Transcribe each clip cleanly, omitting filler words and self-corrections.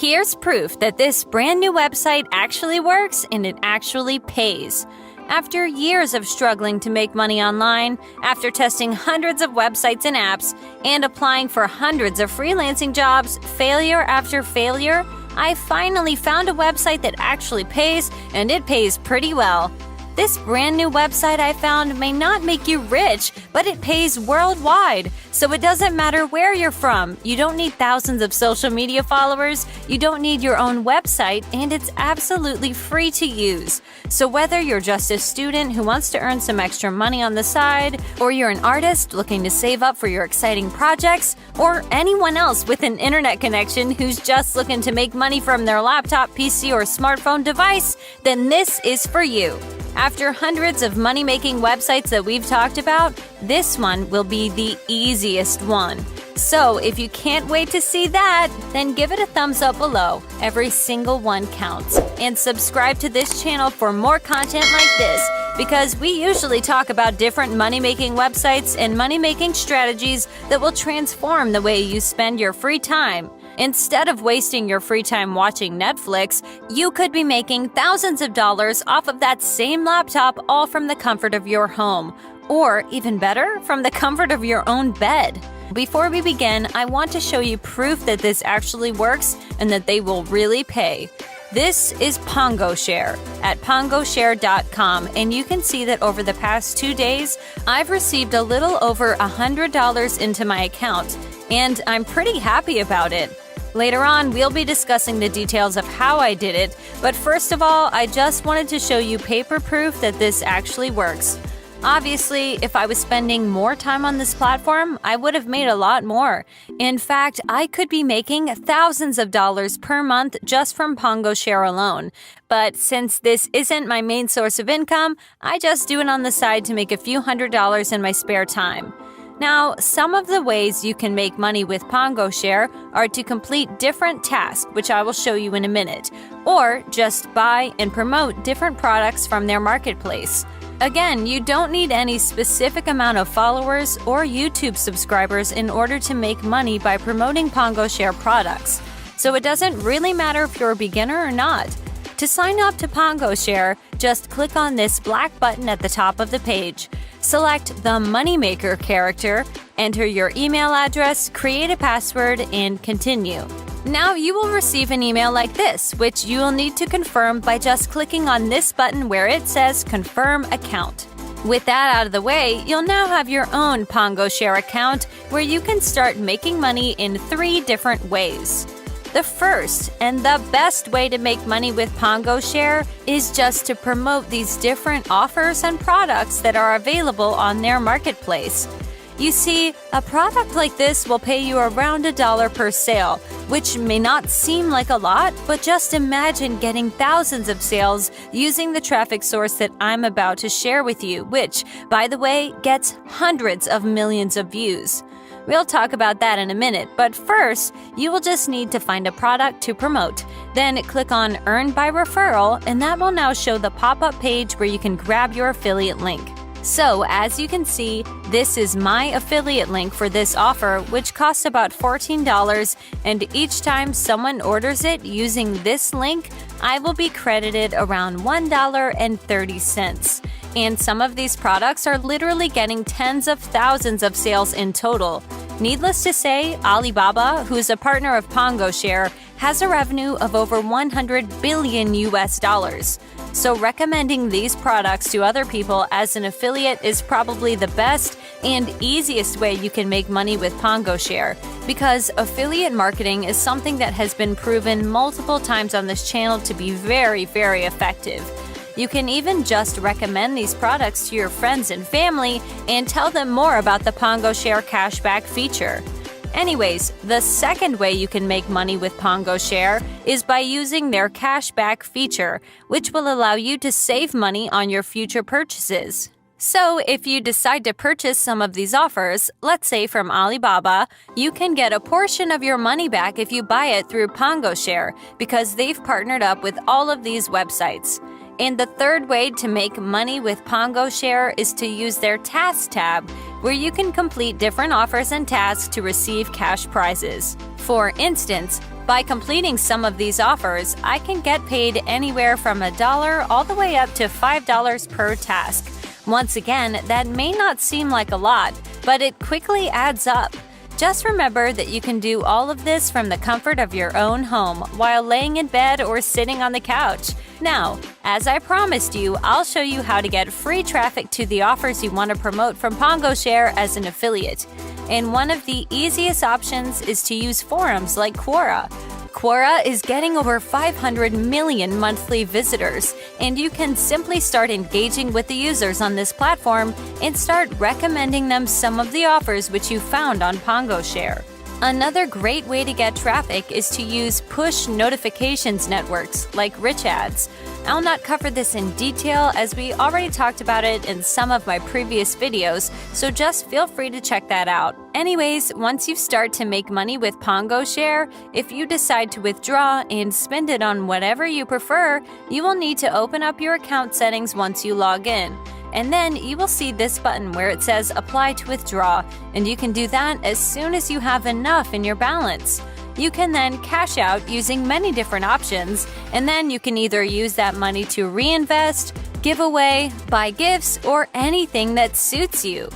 Here's proof that this brand new website actually works and it actually pays. After years of struggling to make money online, after testing hundreds of websites and apps, and applying for hundreds of freelancing jobs, failure after failure, I finally found a website that actually pays, and it pays pretty well. This brand new website I found may not make you rich, but it pays worldwide. So it doesn't matter where you're from. You don't need thousands of social media followers. You don't need your own website, and it's absolutely free to use. So whether you're just a student who wants to earn some extra money on the side, or you're an artist looking to save up for your exciting projects, or anyone else with an internet connection who's just looking to make money from their laptop, PC, or smartphone device, then this is for you. After hundreds of money-making websites that we've talked about, this one will be the easiest one. So if you can't wait to see that, then give it a thumbs up below. Every single one counts. And subscribe to this channel for more content like this, because we usually talk about different money-making websites and money-making strategies that will transform the way you spend your free time. Instead of wasting your free time watching Netflix, you could be making thousands of dollars off of that same laptop, all from the comfort of your home. Or, even better, from the comfort of your own bed. Before we begin, I want to show you proof that this actually works and that they will really pay. This is Pongoshare at pongoshare.com, and you can see that over the past 2 days, I've received a little over $100 into my account, and I'm pretty happy about it. Later on, we'll be discussing the details of how I did it, but first of all, I just wanted to show you paper proof that this actually works. Obviously, if I was spending more time on this platform, I would have made a lot more. In fact, I could be making thousands of dollars per month just from Pongoshare alone. But since this isn't my main source of income, I just do it on the side to make a few $100s in my spare time. Now, some of the ways you can make money with Pongoshare are to complete different tasks, which I will show you in a minute, or just buy and promote different products from their marketplace. Again, you don't need any specific amount of followers or YouTube subscribers in order to make money by promoting Pongoshare products. So it doesn't really matter if you're a beginner or not. To sign up to Pongoshare, just click on this black button at the top of the page. Select the Moneymaker character, enter your email address, create a password, and continue. Now you will receive an email like this, which you will need to confirm by just clicking on this button where it says Confirm Account. With that out of the way, you'll now have your own Pongoshare account where you can start making money in 3 different ways. The first and the best way to make money with Pongoshare is just to promote these different offers and products that are available on their marketplace. You see, a product like this will pay you around $1 per sale, which may not seem like a lot, but just imagine getting thousands of sales using the traffic source that I'm about to share with you, which, by the way, gets hundreds of millions of views. We'll talk about that in a minute, but first, you will just need to find a product to promote. Then click on Earn by Referral, and that will now show the pop-up page where you can grab your affiliate link. So, as you can see, this is my affiliate link for this offer, which costs about $14, and each time someone orders it using this link, I will be credited around $1.30. And some of these products are literally getting tens of thousands of sales in total. Needless to say, Alibaba, who's a partner of Pongoshare, has a revenue of over $100 billion US. So recommending these products to other people as an affiliate is probably the best and easiest way you can make money with Pongoshare, because affiliate marketing is something that has been proven multiple times on this channel to be very, very effective. You can even just recommend these products to your friends and family and tell them more about the Pongoshare cashback feature. Anyways, the second way you can make money with Pongoshare is by using their cashback feature, which will allow you to save money on your future purchases. So, if you decide to purchase some of these offers, let's say from Alibaba, you can get a portion of your money back if you buy it through Pongoshare, because they've partnered up with all of these websites. And the third way to make money with Pongoshare is to use their Tasks tab, where you can complete different offers and tasks to receive cash prizes. For instance, by completing some of these offers, I can get paid anywhere from $1 all the way up to $5 per task. Once again, that may not seem like a lot, but it quickly adds up. Just remember that you can do all of this from the comfort of your own home while laying in bed or sitting on the couch. Now, as I promised you, I'll show you how to get free traffic to the offers you want to promote from Pongoshare as an affiliate. And one of the easiest options is to use forums like Quora. Quora is getting over 500 million monthly visitors, and you can simply start engaging with the users on this platform and start recommending them some of the offers which you found on Pongoshare. Another great way to get traffic is to use push notifications networks like Rich Ads. I'll not cover this in detail as we already talked about it in some of my previous videos, so just feel free to check that out. Anyways, once you start to make money with Pongoshare, if you decide to withdraw and spend it on whatever you prefer, you will need to open up your account settings once you log in. And then you will see this button where it says Apply to Withdraw, and you can do that as soon as you have enough in your balance. You can then cash out using many different options, and then you can either use that money to reinvest, give away, buy gifts, or anything that suits you.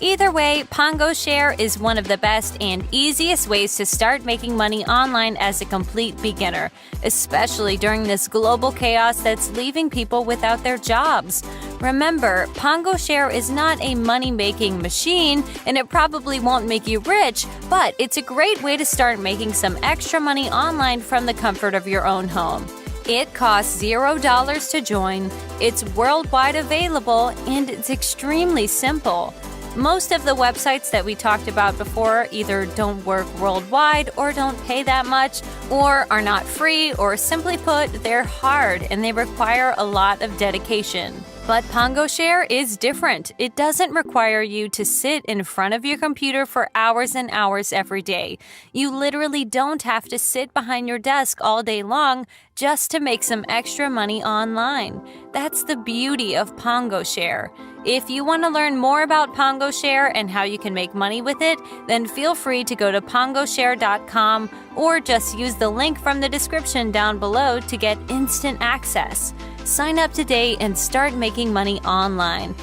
Either way, Pongoshare is one of the best and easiest ways to start making money online as a complete beginner, especially during this global chaos that's leaving people without their jobs. Remember, Pongoshare is not a money-making machine, and it probably won't make you rich, but it's a great way to start making some extra money online from the comfort of your own home. It costs $0 to join, it's worldwide available, and it's extremely simple. Most of the websites that we talked about before either don't work worldwide or don't pay that much, or are not free, or simply put, they're hard and they require a lot of dedication. But Pongoshare is different. It doesn't require you to sit in front of your computer for hours and hours every day. You literally don't have to sit behind your desk all day long just to make some extra money online. That's the beauty of Pongoshare. If you want to learn more about Pongoshare and how you can make money with it, then feel free to go to pongoshare.com or just use the link from the description down below to get instant access. Sign up today and start making money online.